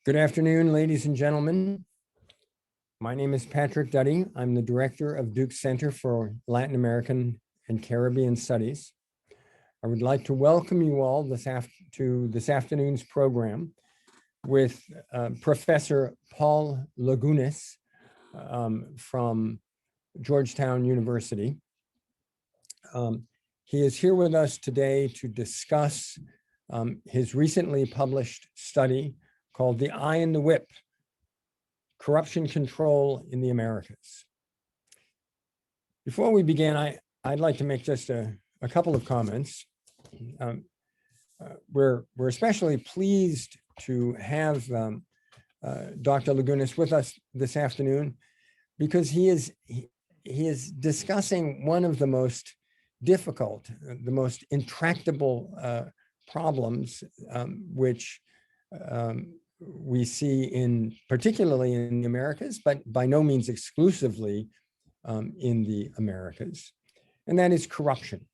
Good afternoon, ladies and gentlemen. My name is Patrick Duddy. I'm the director of Duke Center for Latin American and Caribbean Studies. I would like to welcome you all to this afternoon's program with Professor Paul Lagunes from Georgetown University. He is here with us today to discuss his recently published study called The Eye in the Whip, Corruption Control in the Americas. Before we begin, I'd like to make just a couple of comments. We're especially pleased to have Dr. Lagunes with us this afternoon because he is discussing one of the most difficult, the most intractable problems which we see particularly in the Americas, but by no means exclusively in the Americas, and that is corruption.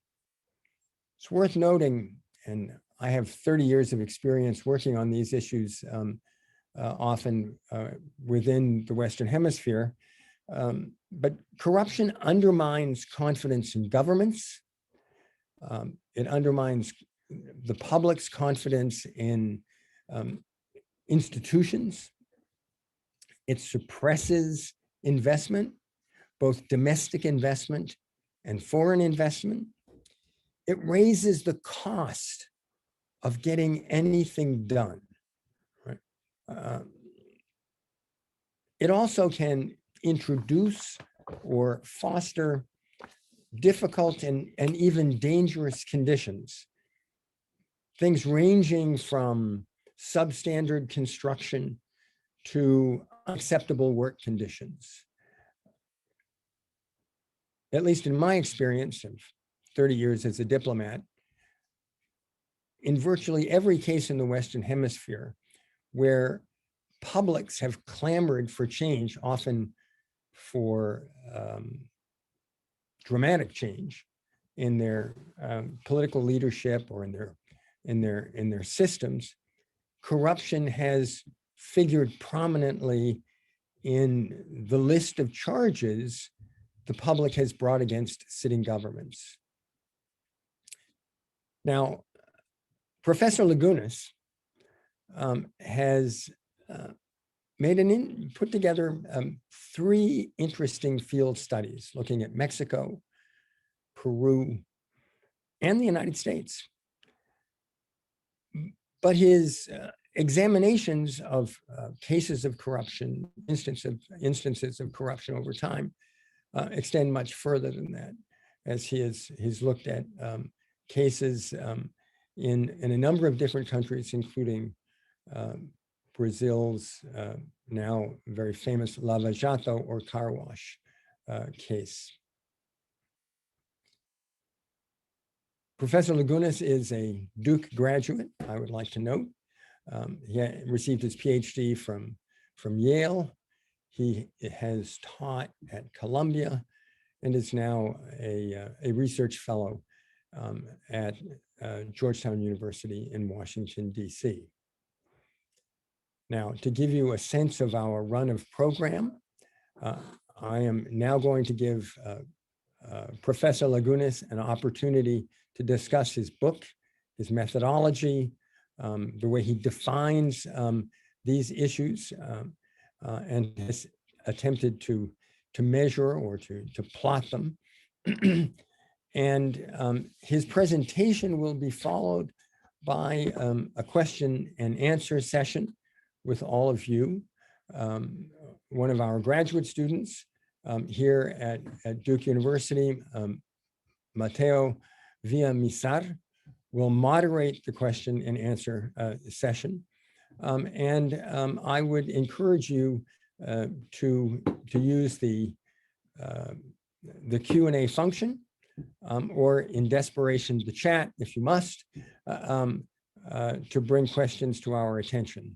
It's worth noting, and I have 30 years of experience working on these issues, often within the Western Hemisphere, but corruption undermines confidence in governments. It undermines the public's confidence in institutions. It suppresses investment, both domestic investment and foreign investment. It raises the cost of getting anything done. Right? It also can introduce or foster difficult and even dangerous conditions, things ranging from substandard construction to unacceptable work conditions. At least in my experience of 30 years as a diplomat, in virtually every case in the Western Hemisphere where publics have clamored for change, often for dramatic change in their political leadership or in their systems, corruption has figured prominently in the list of charges the public has brought against sitting governments. Now, Professor Lagunes has put together 3 interesting field studies looking at Mexico, Peru, and the United States. But his examinations of cases of corruption, instances of corruption over time, extend much further than that, as he's looked at cases in a number of different countries, including Brazil's now very famous Lava Jato or car wash case. Professor Lagunes is a Duke graduate, I would like to note. He received his PhD from Yale. He has taught at Columbia and is now a research fellow at Georgetown University in Washington, D.C. Now, to give you a sense of our run of program, I am now going to give Professor Lagunes an opportunity to discuss his book, his methodology, the way he defines these issues, and has attempted to measure or to plot them. And his presentation will be followed by a question and answer session with all of you. One of our graduate students here at Duke University, Mateo Villamizar, will moderate the question and answer session. And I would encourage you to use the Q&A function, or in desperation, the chat, if you must, to bring questions to our attention.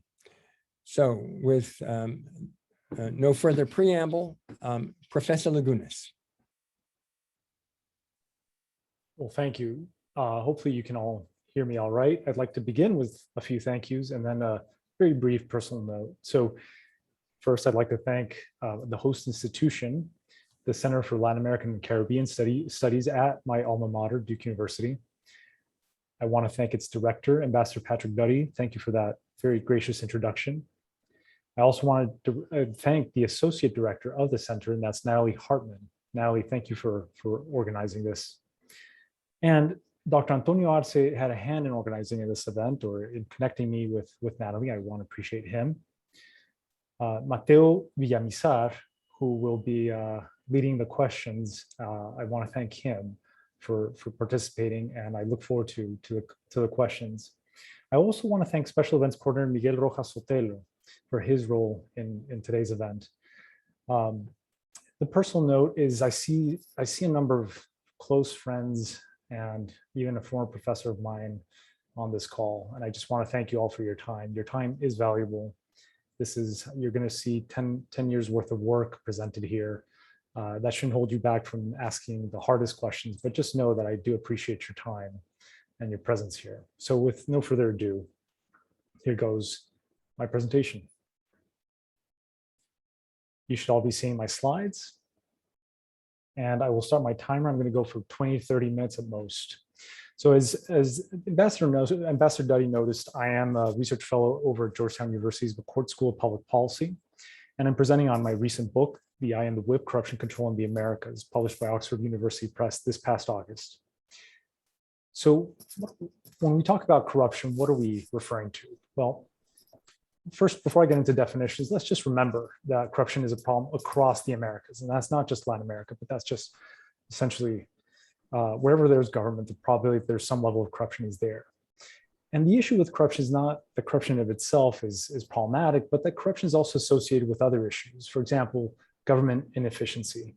So with no further preamble, Professor Lagunes. Well, thank you. Hopefully you can all hear me all right. I'd like to begin with a few thank yous and then a very brief personal note. So first, I'd like to thank the host institution, the Center for Latin American and Caribbean Studies at my alma mater, Duke University. I want to thank its director, Ambassador Patrick Duddy. Thank you for that very gracious introduction. I also wanted to thank the associate director of the center, and that's Natalie Hartman. Natalie, thank you for organizing this. And Dr. Antonio Arce had a hand in organizing this event or in connecting me with Natalie. I want to appreciate him. Mateo Villamizar, who will be leading the questions, I want to thank him for participating, and I look forward to the questions. I also want to thank Special Events Coordinator Miguel Rojas-Sotelo for his role in today's event. The personal note is I see a number of close friends and even a former professor of mine on this call, and I just want to thank you all for your time. Your time is valuable. You're going to see 10 years worth of work presented here. That shouldn't hold you back from asking the hardest questions, but just know that I do appreciate your time and your presence here. So with no further ado, here goes my presentation. You should all be seeing my slides. And I will start my timer. I'm going to go for 20, 30 minutes at most. So as Ambassador Duddy noticed, I am a research fellow over at Georgetown University's McCourt School of Public Policy. And I'm presenting on my recent book, The Eye and the Whip, Corruption Control in the Americas, published by Oxford University Press this past August. So when we talk about corruption, what are we referring to? Well, first, before I get into definitions, let's just remember that corruption is a problem across the Americas. And that's not just Latin America, but that's just essentially wherever there's government, the probability that there's some level of corruption is there. And the issue with corruption is not that corruption of itself is problematic, but that corruption is also associated with other issues. For example, government inefficiency.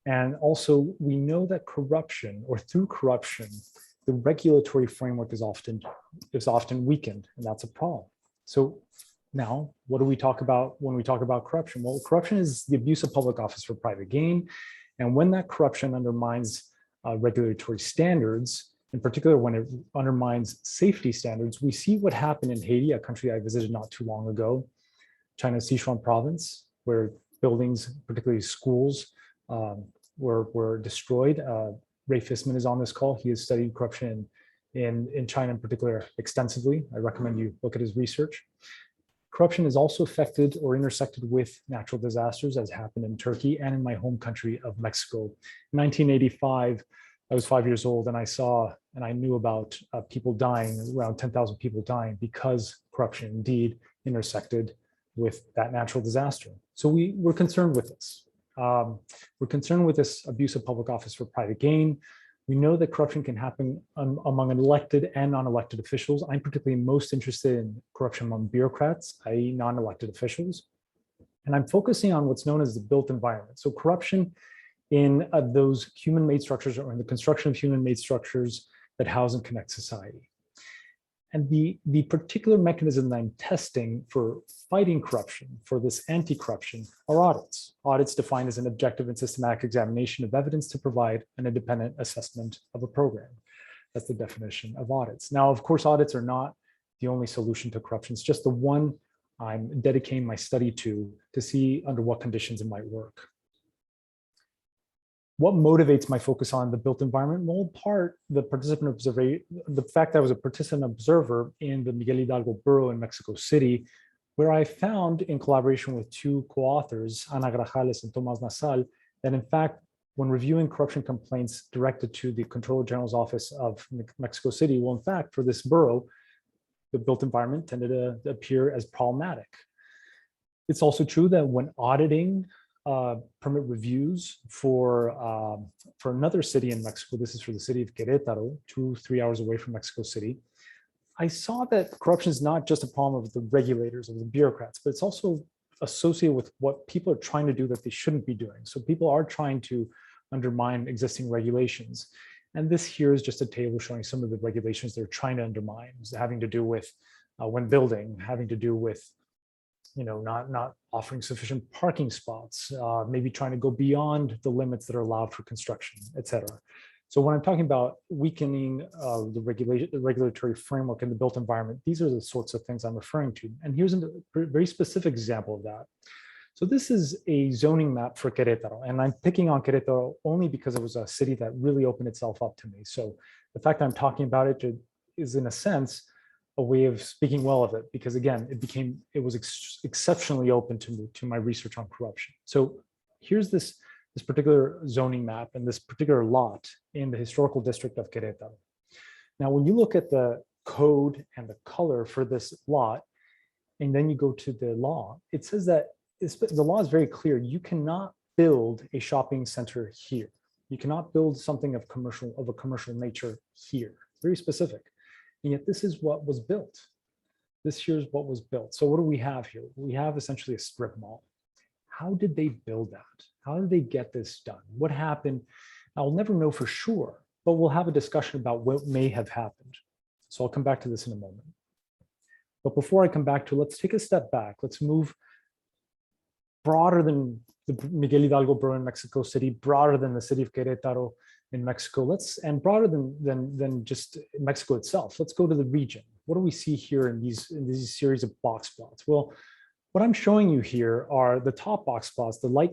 And also, we know that corruption, or through corruption, the regulatory framework is often weakened, and that's a problem. So now, what do we talk about when we talk about corruption? Well, corruption is the abuse of public office for private gain. And when that corruption undermines regulatory standards, in particular when it undermines safety standards, we see what happened in Haiti, a country I visited not too long ago, China's Sichuan province, where buildings, particularly schools, were destroyed. Ray Fisman is on this call. He has studied corruption in China in particular extensively. I recommend you look at his research. Corruption is also affected or intersected with natural disasters, as happened in Turkey and in my home country of Mexico. In 1985, I was 5 years old, and I saw and I knew about people dying, around 10,000 people dying, because corruption indeed intersected with that natural disaster. So we're concerned with this. We're concerned with this abuse of public office for private gain. We know that corruption can happen among elected and non-elected officials. I'm particularly most interested in corruption among bureaucrats, i.e. non-elected officials. And I'm focusing on what's known as the built environment. So corruption in those human-made structures, or in the construction of human-made structures that house and connect society. And the particular mechanism that I'm testing for fighting corruption, for this anti-corruption, are audits. Audits defined as an objective and systematic examination of evidence to provide an independent assessment of a program. That's the definition of audits. Now, of course, audits are not the only solution to corruption. It's just the one I'm dedicating my study to see under what conditions it might work. What motivates my focus on the built environment? Well, in part, the fact that I was a participant observer in the Miguel Hidalgo borough in Mexico City, where I found, in collaboration with two co-authors, Ana Grajales and Tomás Nasal, that in fact, when reviewing corruption complaints directed to the Comptroller General's office of Mexico City, well, in fact, for this borough, the built environment tended to appear as problematic. It's also true that when auditing permit reviews for another city in Mexico, this is for the city of Queretaro, 2-3 hours away from Mexico City, I saw that corruption is not just a problem of the regulators, of the bureaucrats, but it's also associated with what people are trying to do that they shouldn't be doing. So people are trying to undermine existing regulations. And this here is just a table showing some of the regulations they're trying to undermine, having to do with when building, having to do with not offering sufficient parking spots, maybe trying to go beyond the limits that are allowed for construction, et cetera. So when I'm talking about weakening the regulatory framework in the built environment, these are the sorts of things I'm referring to. And here's a very specific example of that. So this is a zoning map for Querétaro, and I'm picking on Querétaro only because it was a city that really opened itself up to me. So the fact that I'm talking about it is, in a sense, a way of speaking well of it, because again, it was exceptionally open to my research on corruption. So here's this particular zoning map and this particular lot in the historical district of Querétaro. Now, when you look at the code and the color for this lot, and then you go to the law, it says that the law is very clear. You cannot build a shopping center here. You cannot build something of a commercial nature here. Very specific. And yet this is what was built. This here's what was built. So what do we have here? We have essentially a strip mall. How did they build that? How did they get this done? What happened? I'll never know for sure, but we'll have a discussion about what may have happened. So I'll come back to this in a moment. But before I come back to, let's take a step back. Let's move broader than the Miguel Hidalgo borough in Mexico City, broader than the city of Querétaro in Mexico, and broader than just Mexico itself. Let's go to the region. What do we see here in these series of box plots? Well, what I'm showing you here are the top box plots. The light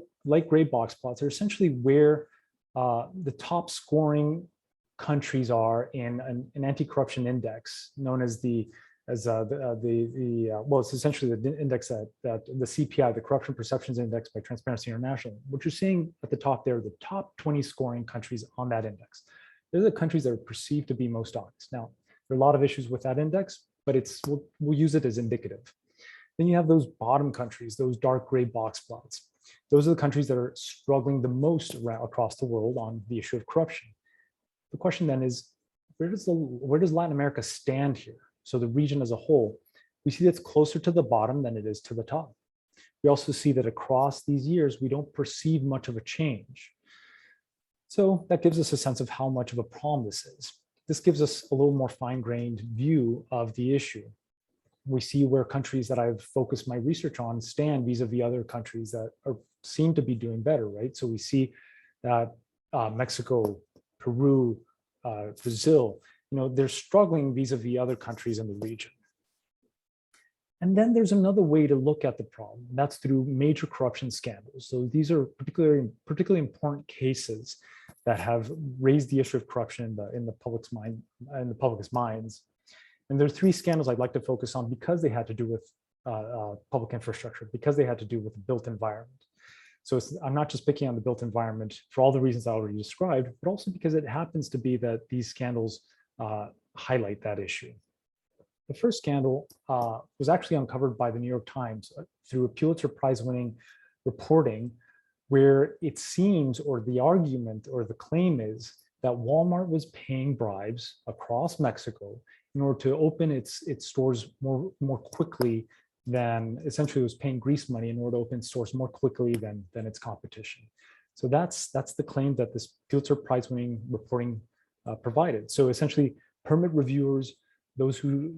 gray box plots are essentially where the top scoring countries are in an anti-corruption index known as it's essentially the index that the CPI, the Corruption Perceptions Index by Transparency International. What you're seeing at the top there, the top 20 scoring countries on that index. They're the countries that are perceived to be most honest. Now, there are a lot of issues with that index, but we'll use it as indicative. Then you have those bottom countries, those dark gray box plots. Those are the countries that are struggling the most across the world on the issue of corruption. The question then is, where does Latin America stand here? So the region as a whole, we see that's closer to the bottom than it is to the top. We also see that across these years, we don't perceive much of a change. So that gives us a sense of how much of a problem this is. This gives us a little more fine-grained view of the issue. We see where countries that I've focused my research on stand vis-a-vis other countries that seem to be doing better, right? So we see that Mexico, Peru, Brazil, they're struggling vis-a-vis other countries in the region. And then there's another way to look at the problem, and that's through major corruption scandals. So these are particularly important cases that have raised the issue of corruption in the public's minds. And there are three scandals I'd like to focus on because they had to do with public infrastructure, because they had to do with the built environment. So I'm not just picking on the built environment for all the reasons I already described, but also because it happens to be that these scandals highlight that issue. The first scandal was actually uncovered by the New York Times through a Pulitzer Prize-winning reporting, where it seems, or the argument or the claim is, that Walmart was paying bribes across Mexico in order to open its stores more quickly than, essentially it was paying grease money in order to open stores more quickly than its competition. So that's the claim that this Pulitzer Prize-winning reporting provided. So essentially, permit reviewers, those who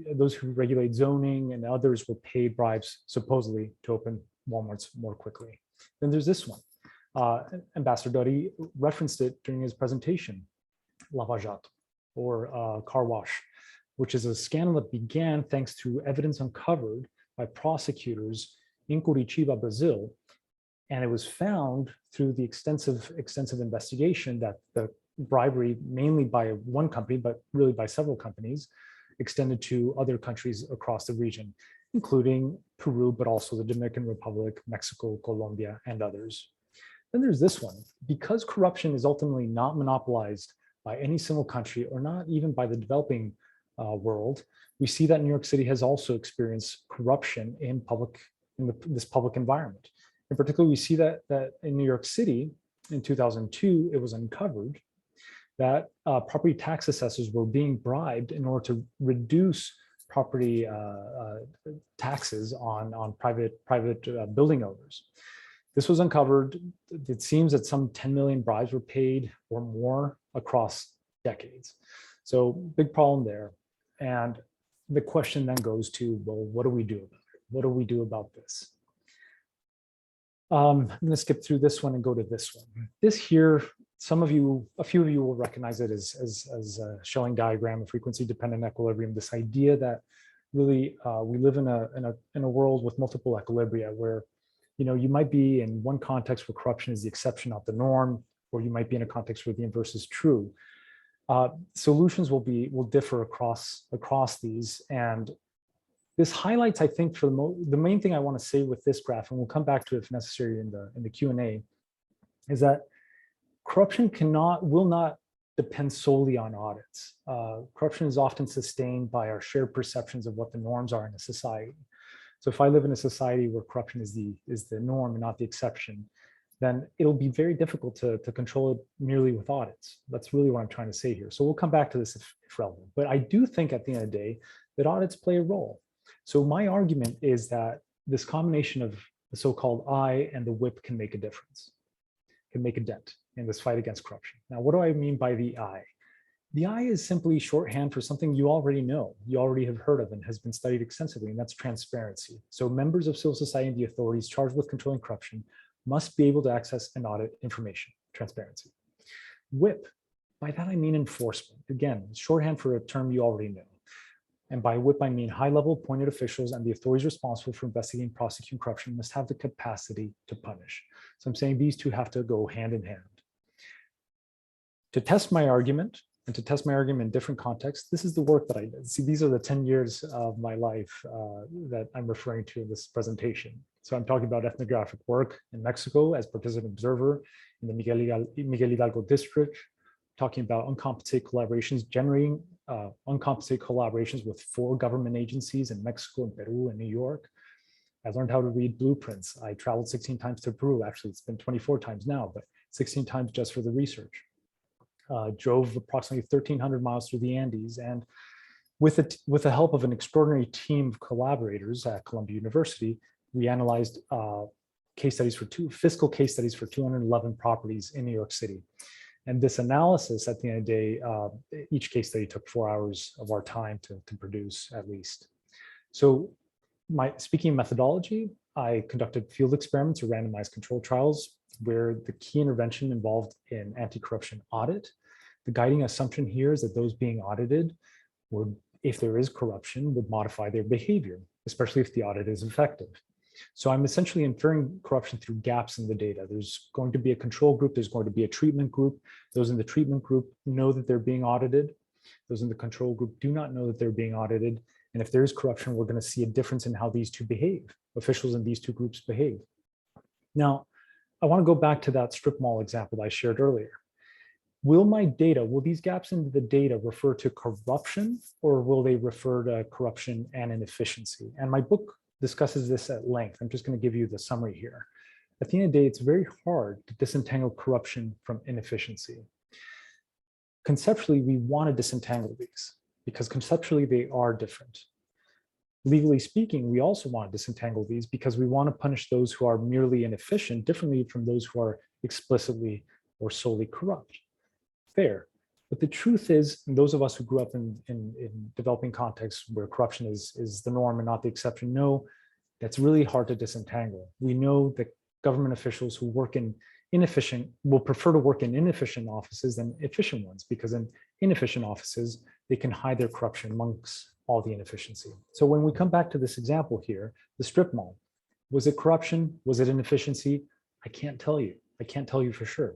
regulate zoning and others were paid bribes supposedly to open Walmarts more quickly. Then there's this one. Ambassador Duddy referenced it during his presentation, Lava Jato, or car wash, which is a scandal that began thanks to evidence uncovered by prosecutors in Curitiba, Brazil. And it was found through the extensive investigation that the bribery, mainly by one company, but really by several companies, extended to other countries across the region, including Peru, but also the Dominican Republic, Mexico, Colombia, and others. Then there's this one. Because corruption is ultimately not monopolized by any single country, or not even by the developing world, we see that New York City has also experienced corruption in this public environment. In particular, we see that in New York City in 2002, it was uncovered that property tax assessors were being bribed in order to reduce property taxes on private building owners. This was uncovered. It seems that some 10 million bribes were paid or more across decades. So big problem there. And the question then goes to, well, what do we do about it? What do we do about this? I'm going to skip through this one and go to this one. This here a few of you will recognize it as a Schelling diagram of frequency-dependent equilibrium. This idea that really we live in a world with multiple equilibria where, you might be in one context where corruption is the exception, not the norm, or you might be in a context where the inverse is true. Solutions will differ across these, and this highlights, I think, for the main thing I want to say with this graph, and we'll come back to it if necessary in the Q&A, is that corruption will not depend solely on audits. Corruption is often sustained by our shared perceptions of what the norms are in a society. So if I live in a society where corruption is the norm and not the exception, then it'll be very difficult to control it merely with audits. That's really what I'm trying to say here. So we'll come back to this if relevant. But I do think at the end of the day that audits play a role. So my argument is that this combination of the so-called I and the whip can make a difference, can make a dent in this fight against corruption. Now, what do I mean by the I? The I is simply shorthand for something you already know, you already have heard of and has been studied extensively, and that's transparency. So members of civil society and the authorities charged with controlling corruption must be able to access and audit information, transparency. Whip, by that I mean enforcement. Again, shorthand for a term you already know. And by whip, I mean high-level appointed officials and the authorities responsible for investigating and prosecuting corruption must have the capacity to punish. So I'm saying these two have to go hand in hand. To test my argument, and to test my argument in different contexts, this is the work that I did. See, these are the 10 years of my life that I'm referring to in this presentation. So I'm talking about ethnographic work in Mexico as participant observer in the Miguel Hidalgo district, talking about uncompensated collaborations, generating uncompensated collaborations with 4 government agencies in Mexico and Peru and New York. I learned how to read blueprints. I traveled 16 times to Peru. Actually, it's been 24 times now, but 16 times just for the research. Drove approximately 1,300 miles through the Andes, and with the help of an extraordinary team of collaborators at Columbia University, we analyzed fiscal case studies for 211 properties in New York City. And this analysis, at the end of the day, each case study took 4 hours of our time to produce at least. So speaking of methodology, I conducted field experiments or randomized control trials where the key intervention involved in anti-corruption audit. The guiding assumption here is that those being audited would, if there is corruption, would modify their behavior, especially if the audit is effective. So I'm essentially inferring corruption through gaps in the data. There's going to be a control group, there's going to be a treatment group. Those in the treatment group know that they're being audited. Those in the control group do not know that they're being audited. And if there is corruption, we're going to see a difference in how these two behave, officials in these two groups behave. Now, I want to go back to that strip mall example I shared earlier. Will these gaps in the data refer to corruption, or will they refer to corruption and inefficiency? And my book discusses this at length. I'm just going to give you the summary here. At the end of the day, it's very hard to disentangle corruption from inefficiency. Conceptually, we want to disentangle these because conceptually they are different. Legally speaking, we also want to disentangle these because we want to punish those who are merely inefficient differently from those who are explicitly or solely corrupt. Fair. But the truth is, and those of us who grew up in developing contexts where corruption is the norm and not the exception, know that's really hard to disentangle. We know that government officials who work in will prefer to work in inefficient offices than efficient ones, because in inefficient offices, they can hide their corruption amongst all the inefficiency. So when we come back to this example here, the strip mall, was it corruption? Was it inefficiency? I can't tell you. I can't tell you for sure.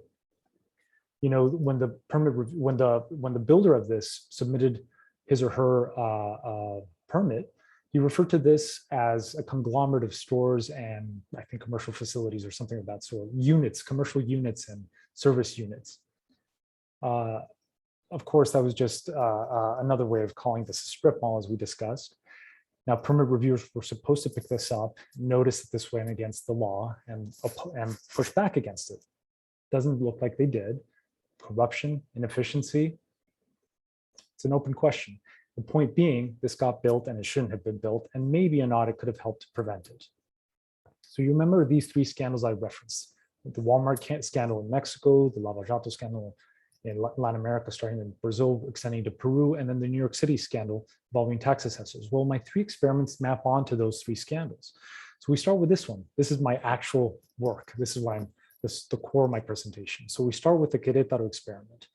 You know, when the builder of this submitted his or her permit, he referred to this as a conglomerate of stores and I think commercial facilities or something of that sort, units, commercial units and service units. Of course, that was just another way of calling this a strip mall, as we discussed. Now, permit reviewers were supposed to pick this up, notice that this went against the law, and push back against it. Doesn't look like they did. Corruption, inefficiency, it's an open question. The point being, this got built and it shouldn't have been built, and maybe an audit could have helped to prevent it. So you remember these 3 scandals I referenced: the Walmart scandal in Mexico, the Lava-Jato scandal in Latin America, starting in Brazil, extending to Peru, and then the New York City scandal involving tax assessors. Well, my 3 experiments map onto those 3 scandals. So we start with this one. This is my actual work. This is what I'm This is the core of my presentation. So we start with the Queretaro experiment,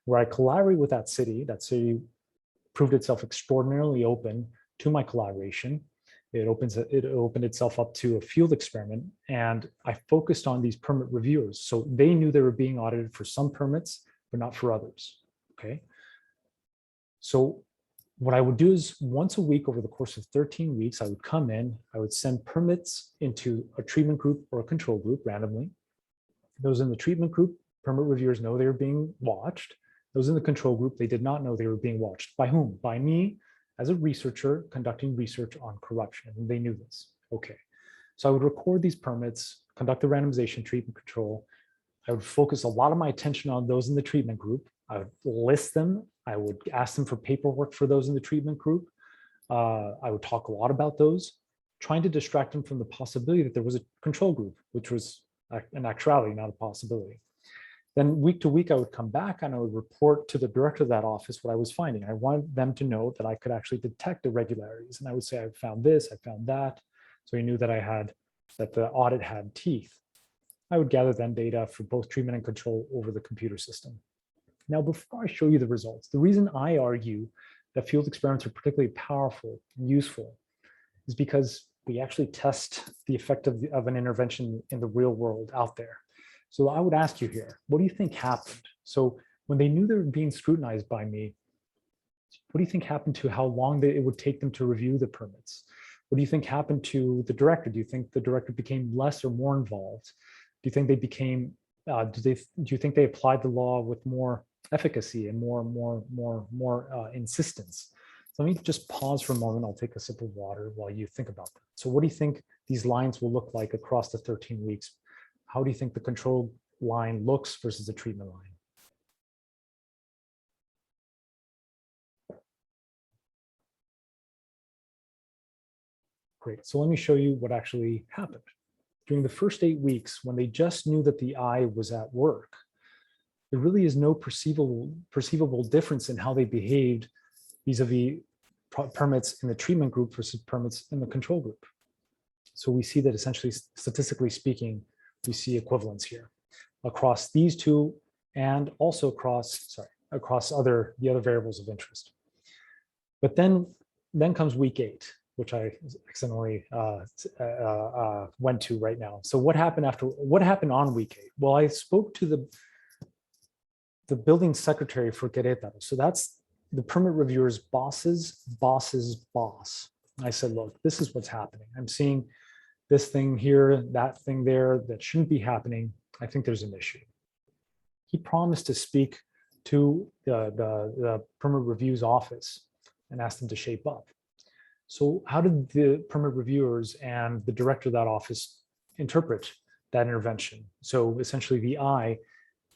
where I collaborate with that city. That city proved itself extraordinarily open to my collaboration. It opened itself up to a field experiment, and I focused on these permit reviewers. So they knew they were being audited for some permits, but not for others, okay? So what I would do is once a week over the course of 13 weeks, I would come in, I would send permits into a treatment group or a control group randomly. Those in the treatment group, permit reviewers know they were being watched. Those in the control group, they did not know they were being watched. By whom? By me as a researcher conducting research on corruption. And they knew this. Okay. So I would record these permits, conduct the randomization, treatment, control. I would focus a lot of my attention on those in the treatment group. I would list them. I would ask them for paperwork for those in the treatment group. I would talk a lot about those, trying to distract them from the possibility that there was a control group, which was an actuality, not a possibility. Then week to week, I would come back and I would report to the director of that office what I was finding. I wanted them to know that I could actually detect irregularities. And I would say, I found this, I found that. So he knew that that the audit had teeth. I would gather then data for both treatment and control over the computer system. Now, before I show you the results, the reason I argue that field experiments are particularly powerful and useful is because we actually test the effect of an intervention in the real world out there. So I would ask you here, what do you think happened? So when they knew they were being scrutinized by me, what do you think happened to how long it would take them to review the permits? What do you think happened to the director? Do you think the director became less or more involved? Do you think they became, do you think they applied the law with more efficacy and more insistence? So let me just pause for a moment. I'll take a sip of water while you think about that. So what do you think these lines will look like across the 13 weeks? How do you think the control line looks versus the treatment line? Great. So let me show you what actually happened. During the first 8 weeks, when they just knew that the eye was at work, there really is no perceivable difference in how they behaved vis-a-vis permits in the treatment group versus permits in the control group. So we see that essentially, statistically speaking, we see equivalence here across these two and also across the other variables of interest. But then comes week 8, which I accidentally went to right now. So what happened on week 8? Well, I spoke to the building secretary for Queretaro. So that's the permit reviewer's boss's boss's boss. I said, look, this is what's happening. I'm seeing this thing here, that thing there that shouldn't be happening. I think there's an issue. He promised to speak to the permit review's office and ask them to shape up. So how did the permit reviewers and the director of that office interpret that intervention? So essentially the eye,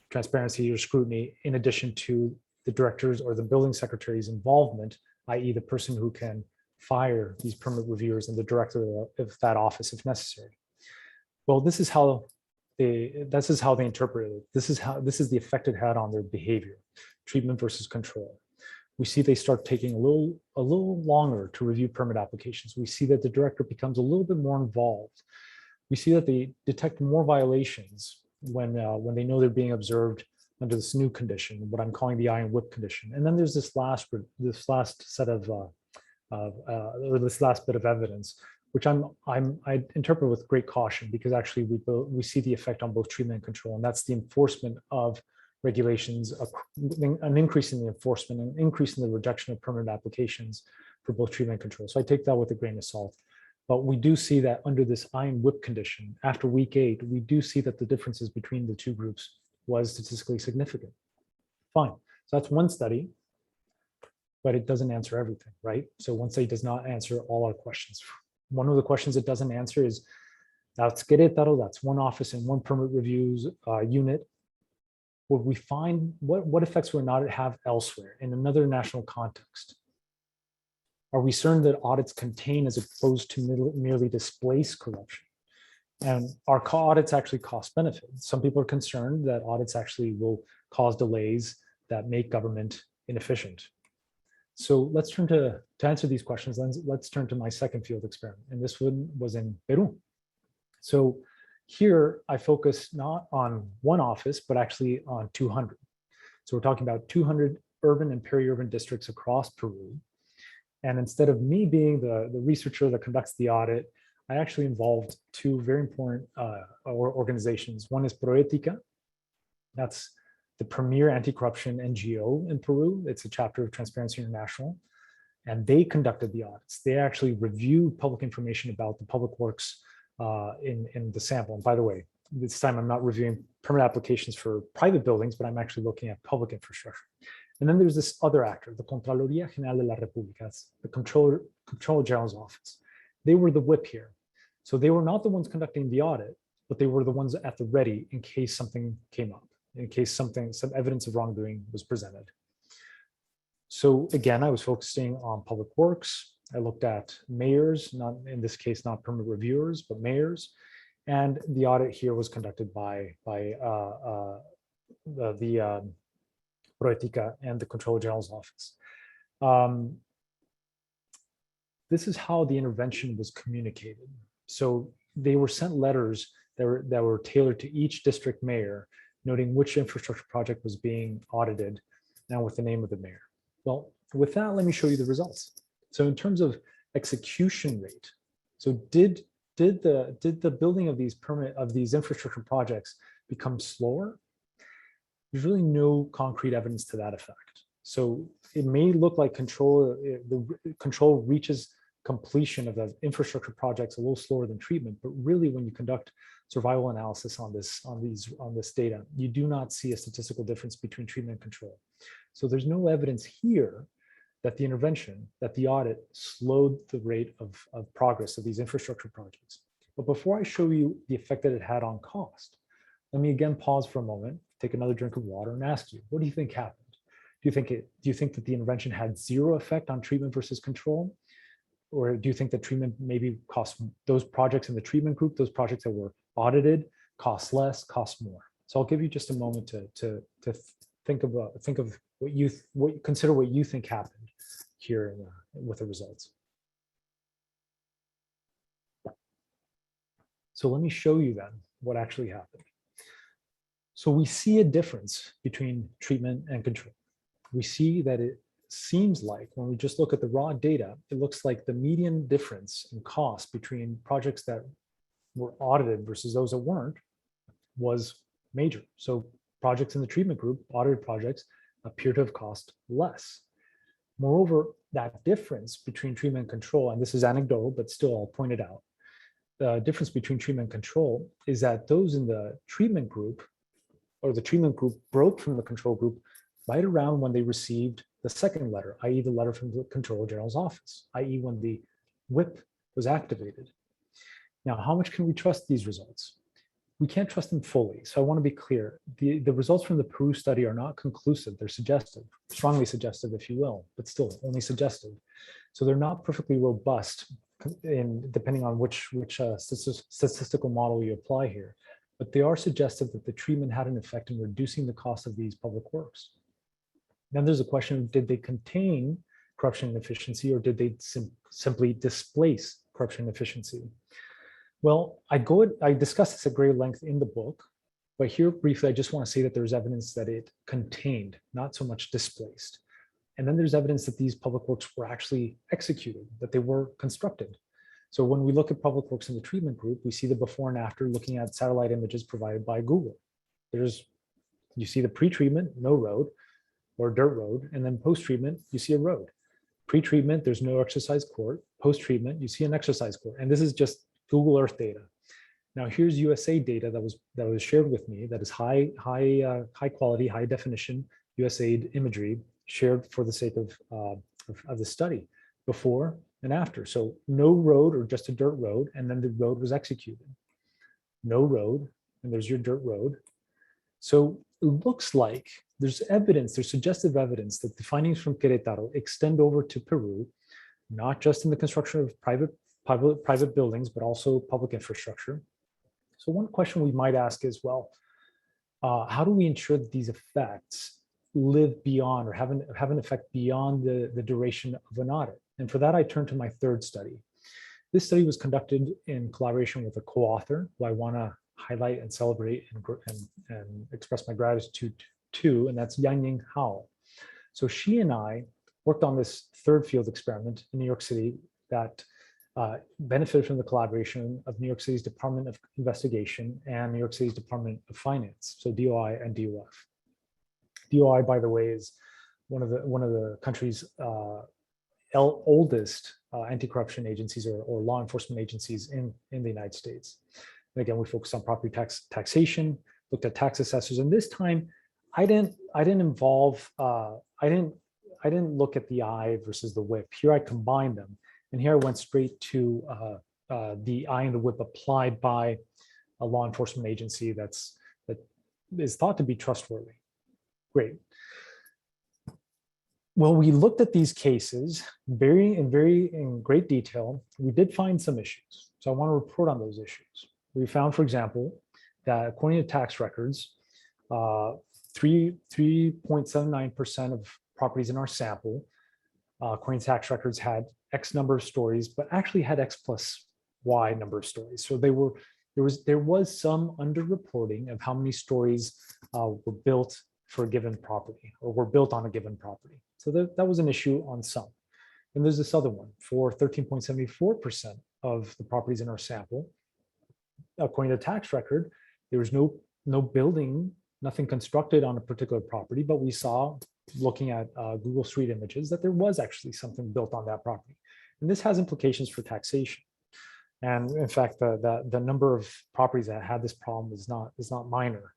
transparency or scrutiny, in addition to the director's or the building secretary's involvement, i.e. the person who can fire these permit reviewers and the director of that office if necessary. Well, this is how they interpreted it. This is the effect it had on their behavior, treatment versus control. We see they start taking a little longer to review permit applications. We see that the director becomes a little bit more involved. We see that they detect more violations when they know they're being observed under this new condition, what I'm calling the eye and whip condition. And then there's this last bit of evidence, which I interpret with great caution, because actually we see the effect on both treatment and control, and that's the enforcement of regulations, an increase in the enforcement, an increase in the rejection of permit applications for both treatment and control. So I take that with a grain of salt. But we do see that under this eye and whip condition, after week 8, we do see that the differences between the two groups was statistically significant. Fine. So that's one study, but it doesn't answer everything, right? So one study does not answer all our questions. One of the questions it doesn't answer is, that's Queretaro, that's one office and one permit reviews unit. Would we find what effects would not have elsewhere in another national context? Are we certain that audits contain as opposed to merely displace corruption? And are audits actually cost benefit? Some people are concerned that audits actually will cause delays that make government inefficient. So let's turn to answer these questions. Let's turn to my second field experiment. And this one was in Peru. So Here, I focus not on one office, but actually on 200. So we're talking about 200 urban and peri-urban districts across Peru. And instead of me being the researcher that conducts the audit, I actually involved two very important organizations. One is Proetica. That's the premier anti-corruption NGO in Peru. It's a chapter of Transparency International. And they conducted the audits. They actually reviewed public information about the public works in the sample. And by the way, this time I'm not reviewing permit applications for private buildings, but I'm actually looking at public infrastructure. And then there's this other actor, the Contraloría General de la República, the Controller General's office. They were the whip here. So they were not the ones conducting the audit, but they were the ones at the ready in case something came up, in case some evidence of wrongdoing was presented. So again, I was focusing on public works. I looked at mayors, not in this case, not permit reviewers, but mayors. And the audit here was conducted by the Proetica and the Controller General's office. This is how the intervention was communicated. So they were sent letters that were tailored to each district mayor, noting which infrastructure project was being audited, now with the name of the mayor. Well, with that, let me show you the results. So in terms of execution rate, so did the building of these infrastructure projects become slower? There's really no concrete evidence to that effect. So it may look like the control reaches completion of the infrastructure projects a little slower than treatment, but really when you conduct survival analysis on this data, you do not see a statistical difference between treatment and control. So there's no evidence here that the intervention, that the audit slowed the rate of progress of these infrastructure projects. But before I show you the effect that it had on cost, let me again pause for a moment, take another drink of water and ask you, what do you think happened? Do you think that the intervention had zero effect on treatment versus control? Or do you think that treatment maybe cost those projects in the treatment group, those projects that were audited, cost less, cost more? So I'll give you just a moment to think of consider what you think happened here with the results. So let me show you then what actually happened. So we see a difference between treatment and control. We see that it seems like when we just look at the raw data, it looks like the median difference in cost between projects that were audited versus those that weren't was major. So projects in the treatment group, audited projects, appear to have cost less. Moreover, that difference between treatment and control, and this is anecdotal, but still I'll point it out, the difference between treatment and control is that those in the treatment group, or the treatment group broke from the control group right around when they received the second letter, i.e. the letter from the Controller General's office, i.e. when the whip was activated. Now, how much can we trust these results? We can't trust them fully. So I want to be clear. The results from the Peru study are not conclusive. They're suggestive, strongly suggestive, if you will, but still only suggestive. So they're not perfectly robust depending on which statistical model you apply here. But they are suggestive that the treatment had an effect in reducing the cost of these public works. Then there's a question of, did they contain corruption and efficiency, or did they simply displace corruption and efficiency? Well, I discuss this at great length in the book, but here briefly, I just want to say that there's evidence that it contained, not so much displaced. And then there's evidence that these public works were actually executed, that they were constructed. So when we look at public works in the treatment group, we see the before and after looking at satellite images provided by Google. You see the pre-treatment, no road or dirt road, and then post-treatment, you see a road. Pre-treatment, there's no exercise court. Post-treatment, you see an exercise court. And this is just Google Earth data. Now here's USA data that was shared with me, that is high quality, high definition USAID imagery shared for the sake of the study, before and after. So no road or just a dirt road, and then the road was executed. No road, and there's your dirt road. So it looks like there's evidence, there's suggestive evidence that the findings from Queretaro extend over to Peru, not just in the construction of private buildings, but also public infrastructure. So one question we might ask is, well, how do we ensure that these effects live beyond or have an effect beyond the duration of an audit? And for that, I turn to my third study. This study was conducted in collaboration with a co-author who I want to highlight and celebrate and express my gratitude to, and that's Yang Hao. So she and I worked on this third field experiment in New York City that benefited from the collaboration of New York City's Department of Investigation and New York City's Department of Finance, so DOI and DOF. DOI, by the way, is one of the country's oldest anti-corruption agencies or law enforcement agencies in the United States. And again, we focused on property taxation, looked at tax assessors, and this time I didn't look at the eye versus the whip. Here I combined them, and here I went straight to the eye and the whip applied by a law enforcement agency that is thought to be trustworthy. Great. Well, we looked at these cases in great detail. We did find some issues, so I want to report on those issues. We found, for example, that according to tax records, 3.79% of properties in our sample, according to tax records, had X number of stories, but actually had X plus Y number of stories. So there was some underreporting of how many stories were built for a given property or were built on a given property. So that was an issue on some. And there's this other one for 13.74% of the properties in our sample. According to the tax record, there was no building, nothing constructed on a particular property, but we saw, looking at Google Street Images, that there was actually something built on that property. And this has implications for taxation. And in fact, the number of properties that had this problem is not minor.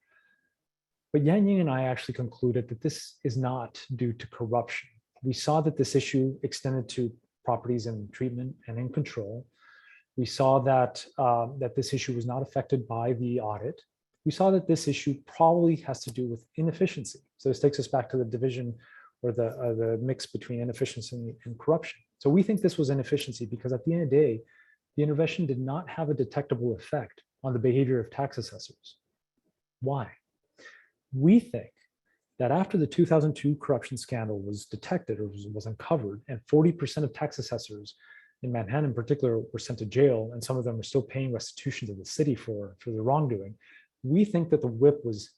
But Yang and I actually concluded that this is not due to corruption. We saw that this issue extended to properties in treatment and in control. We saw that this issue was not affected by the audit. We saw that this issue probably has to do with inefficiency. So this takes us back to the division or the mix between inefficiency and corruption. So we think this was inefficiency because at the end of the day, the intervention did not have a detectable effect on the behavior of tax assessors. Why? We think that after the 2002 corruption scandal was detected or was uncovered, and 40% of tax assessors in Manhattan in particular were sent to jail, and some of them are still paying restitution to the city for the wrongdoing, we think that the whip was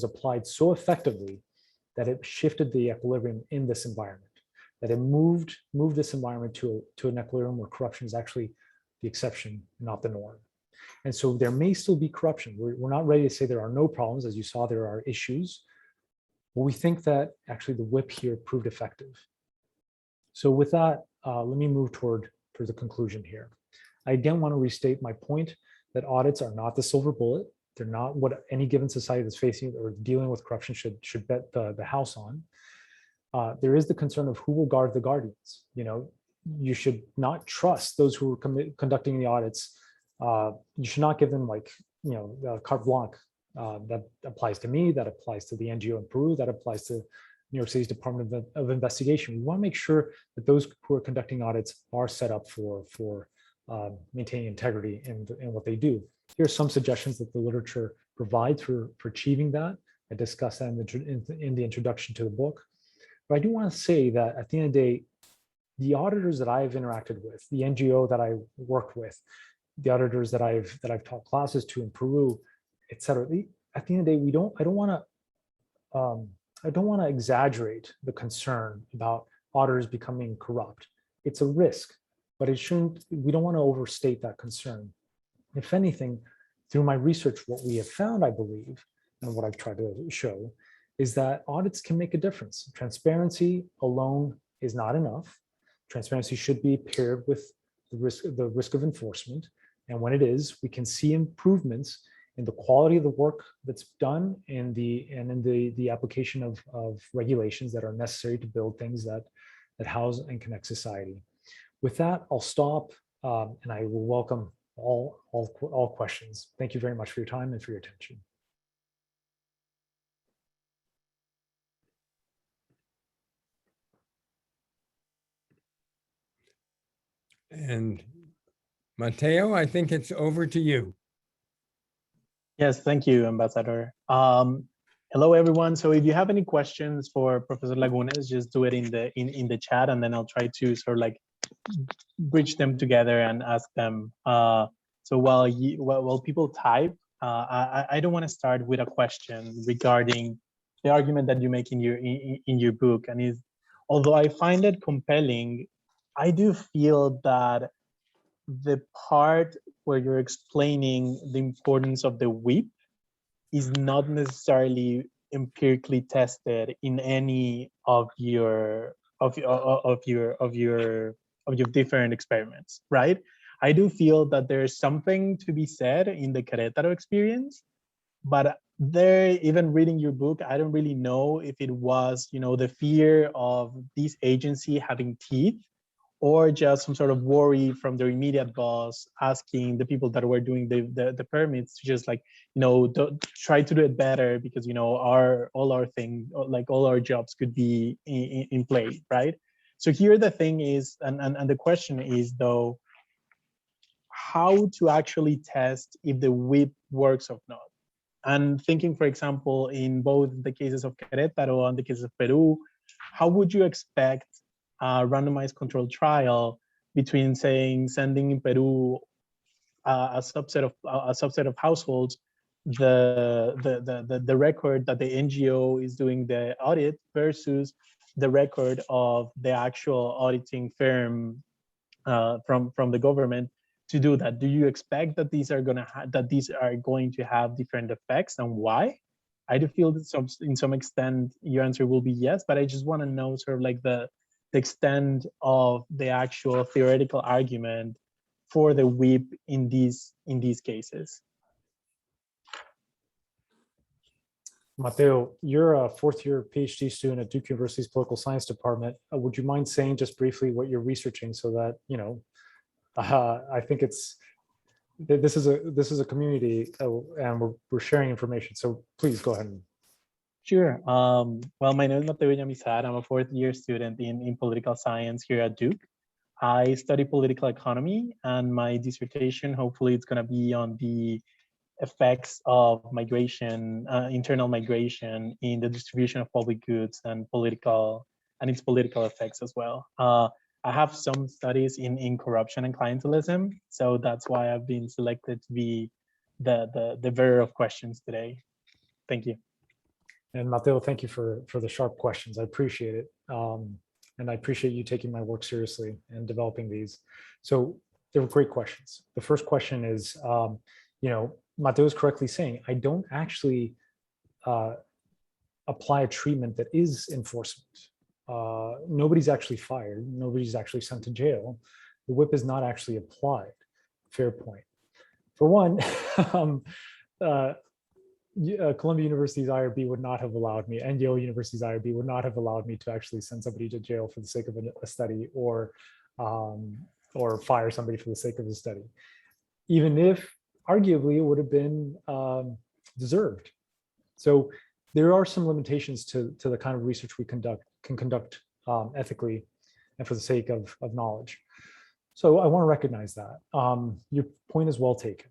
applied so effectively that it shifted the equilibrium in this environment, that it moved this environment to an equilibrium where corruption is actually the exception, not the norm. And so there may still be corruption. We're not ready to say there are no problems. As you saw, there are issues. But we think that actually the whip here proved effective. So with that, let me move toward the conclusion here. I again want to restate my point that audits are not the silver bullet. They're not what any given society that's facing or dealing with corruption should bet the house on. There is the concern of who will guard the guardians. You should not trust those who are conducting the audits. You should not give them carte blanche. That applies to me, that applies to the NGO in Peru, that applies to New York City's Department of Investigation. We want to make sure that those who are conducting audits are set up for maintaining integrity in what they do. Here are some suggestions that the literature provides for achieving that. I discussed that in the introduction to the book. But I do want to say that at the end of the day, the auditors that I've interacted with, the NGO that I worked with, the auditors that I've taught classes to in Peru, et cetera. At the end of the day, I don't want to exaggerate the concern about auditors becoming corrupt. It's a risk, but we don't want to overstate that concern. If anything, through my research, what we have found, I believe, and what I've tried to show, is that audits can make a difference. Transparency alone is not enough. Transparency should be paired with the risk of enforcement. And when it is, we can see improvements in the quality of the work that's done and in the application of regulations that are necessary to build things that house and connect society. With that, I'll stop and I will welcome all questions. Thank you very much for your time and for your attention. And Mateo, I think it's over to you. Yes, thank you, Ambassador. Hello, everyone. So if you have any questions for Professor Lagunes, just do it in the chat, and then I'll try to sort of bridge them together and ask them So while people type, I don't want to start with a question regarding the argument that you make in your book, and is, although I find it compelling, I do feel that the part where you're explaining the importance of the whip is not necessarily empirically tested in any of your different experiments, right? I do feel that there's something to be said in the Querétaro experience, but there, even reading your book, I don't really know if it was, the fear of this agency having teeth, or just some sort of worry from their immediate boss asking the people that were doing the permits to just try to do it better, because all our jobs could be in play, right? So here the thing is, and the question is though, how to actually test if the whip works or not. And thinking, for example, in both the cases of Querétaro and the cases of Peru, how would you expect a randomized controlled trial between, saying, sending in Peru a subset of households the record that the NGO is doing the audit versus the record of the actual auditing firm from the government to do that? Do you expect that these are going to have different effects, and why? I do feel that in some extent your answer will be yes, but I just want to know sort of like the extent of the actual theoretical argument for the whip in these cases. Mateo, you're a fourth-year PhD student at Duke University's Political Science Department. Would you mind saying just briefly what you're researching, so that I think this is a community, and we're sharing information. So please go ahead. Sure. Well, my name is Mateo Villamizar. I'm a fourth-year student in political science here at Duke. I study political economy, and my dissertation, hopefully, it's going to be on the effects of migration, internal migration, in the distribution of public goods and its political effects as well. I have some studies in corruption and clientelism, so that's why I've been selected to be the bearer of questions today. Thank you. And Mateo, thank you for the sharp questions. I appreciate it. And I appreciate you taking my work seriously and developing these. So they were great questions. The first question is, Mateo is correctly saying, I don't actually apply a treatment that is enforcement. Nobody's actually fired. Nobody's actually sent to jail. The whip is not actually applied. Fair point. For one, Columbia University's IRB would not have allowed me, and Yale University's IRB would not have allowed me to actually send somebody to jail for the sake of a study, or fire somebody for the sake of a study, even if arguably it would have been deserved. So there are some limitations to the kind of research we can conduct ethically and for the sake of knowledge. So I want to recognize that. Your point is well taken.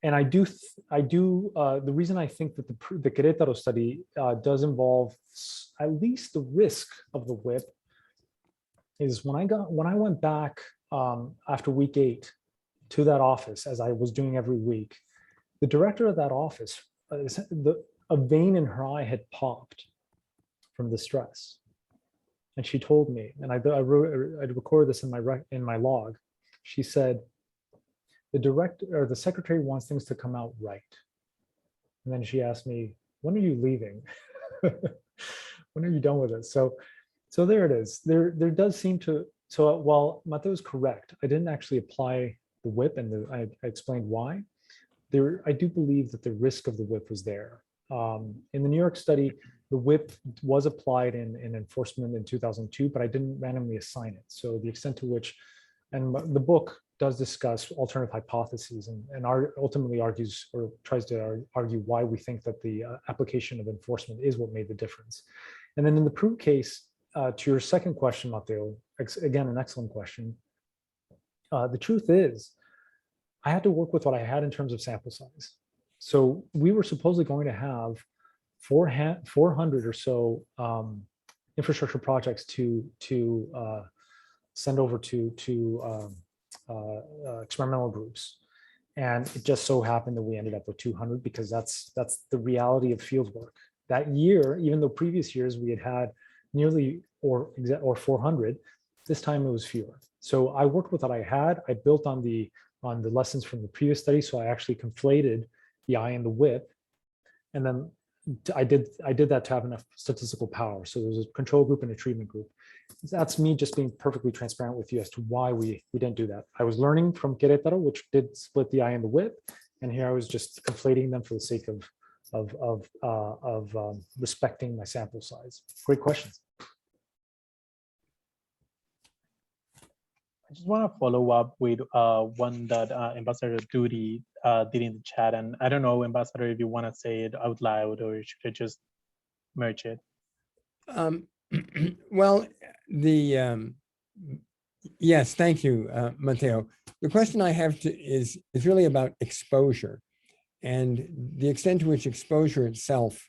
And I do. The reason I think that the Querétaro study does involve at least the risk of the whip is when I went back after week 8 to that office, as I was doing every week, the director of that office, a vein in her eye had popped from the stress, and she told me, and I recorded this in my log. She said, the secretary wants things to come out right. And then she asked me, when are you leaving? When are you done with it? So there it is. There does seem to, so while Mateo is correct, I didn't actually apply the whip, and I explained why. I do believe that the risk of the whip was there. In the New York study, the whip was applied in enforcement in 2002, but I didn't randomly assign it. So the extent to which, and the book does discuss alternative hypotheses and ultimately argues or tries to argue why we think that the application of enforcement is what made the difference. And then in the Peru case, to your second question, Mateo, again, an excellent question. The truth is, I had to work with what I had in terms of sample size. So we were supposedly going to have 400 or so infrastructure projects to send over to experimental groups. And it just so happened that we ended up with 200 because that's the reality of field work. That year, even though previous years we had nearly or 400, this time it was fewer. So I worked with what I had. I built on the lessons from the previous study. So I actually conflated the eye and the whip. And then I did that to have enough statistical power. So there was a control group and a treatment group. That's me just being perfectly transparent with you as to why we didn't do that. I was learning from Queretaro, which did split the eye and the whip. And here I was just conflating them for the sake of respecting my sample size. Great questions. I just want to follow up with one that Ambassador Duddy did in the chat. And I don't know, Ambassador, if you want to say it out loud or should I just merge it? Well, yes, thank you, Mateo. The question I have is really about exposure and the extent to which exposure itself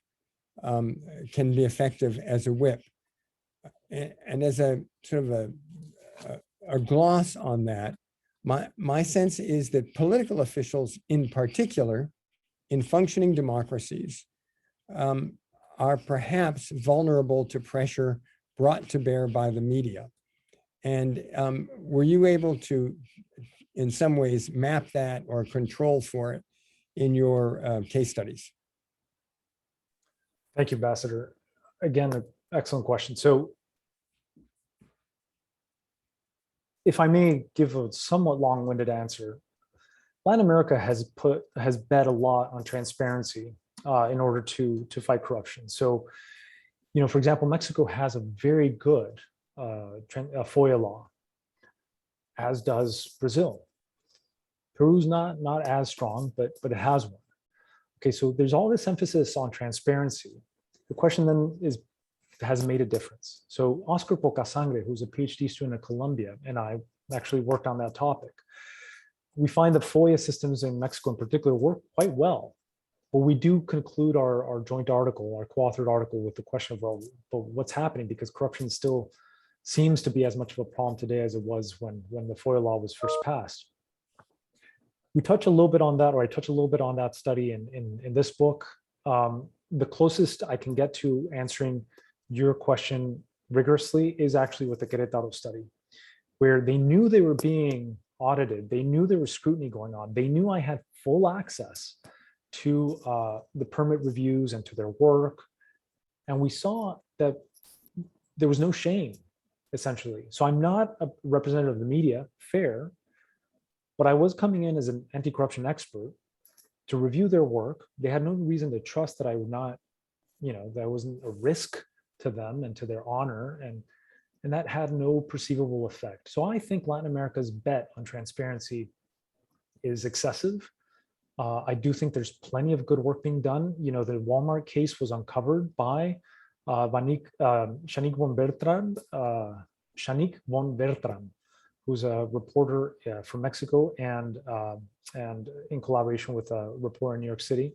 can be effective as a whip. And as a sort of a gloss on that, my sense is that political officials in particular, in functioning democracies, are perhaps vulnerable to pressure brought to bear by the media. And were you able to, in some ways, map that or control for it in your case studies? Thank you, Ambassador. Again, an excellent question. So if I may give a somewhat long-winded answer, Latin America has bet a lot on transparency in order to fight corruption. So, for example, Mexico has a very good FOIA law, as does Brazil. Peru's not as strong, but it has one. Okay, so there's all this emphasis on transparency. The question then is, has made a difference. So Oscar Pocasangre, who's a PhD student at Columbia, and I actually worked on that topic. We find that FOIA systems in Mexico in particular work quite well. But we do conclude our joint article, our co-authored article, with the question of, well, but what's happening? Because corruption still seems to be as much of a problem today as it was when the FOIA law was first passed. We touch a little bit on that, or I touch a little bit on that study in this book. The closest I can get to answering your question rigorously is actually with the Queretaro study, where they knew they were being audited. They knew there was scrutiny going on. They knew I had full access to the permit reviews and to their work. And we saw that there was no shame, essentially. So I'm not a representative of the media, fair, but I was coming in as an anti-corruption expert to review their work. They had no reason to trust that I would not, that wasn't a risk to them and to their honor, and that had no perceivable effect. So I think Latin America's bet on transparency is excessive. I do think there's plenty of good work being done. The Walmart case was uncovered by Shanique von Bertrand, who's a reporter from Mexico and in collaboration with a reporter in New York City.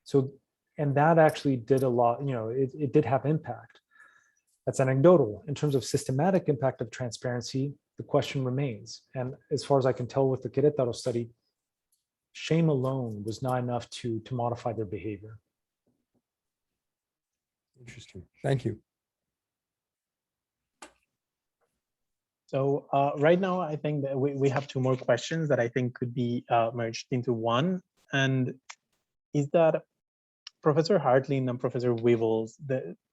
So, and that actually did a lot, it did have impact. That's anecdotal. In terms of systematic impact of transparency, the question remains. And as far as I can tell with the Queretaro study, shame alone was not enough to modify their behavior. Interesting. Thank you. So right now, I think that we have two more questions that I think could be merged into one. And is that Professor Hartling and Professor Weevils,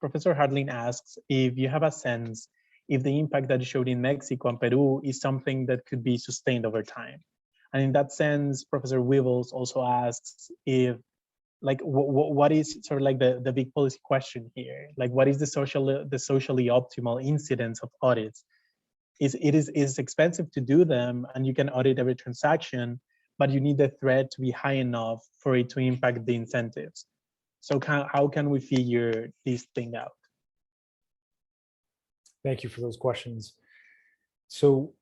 Professor Hartling asks if you have a sense if the impact that you showed in Mexico and Peru is something that could be sustained over time. And in that sense, Professor Weevils also asks if, like, what is sort of like the big policy question here? Like, what is the socially optimal incidence of audits? It's expensive to do them, and you can audit every transaction, but you need the threat to be high enough for it to impact the incentives. So how can we figure this thing out? Thank you for those questions. So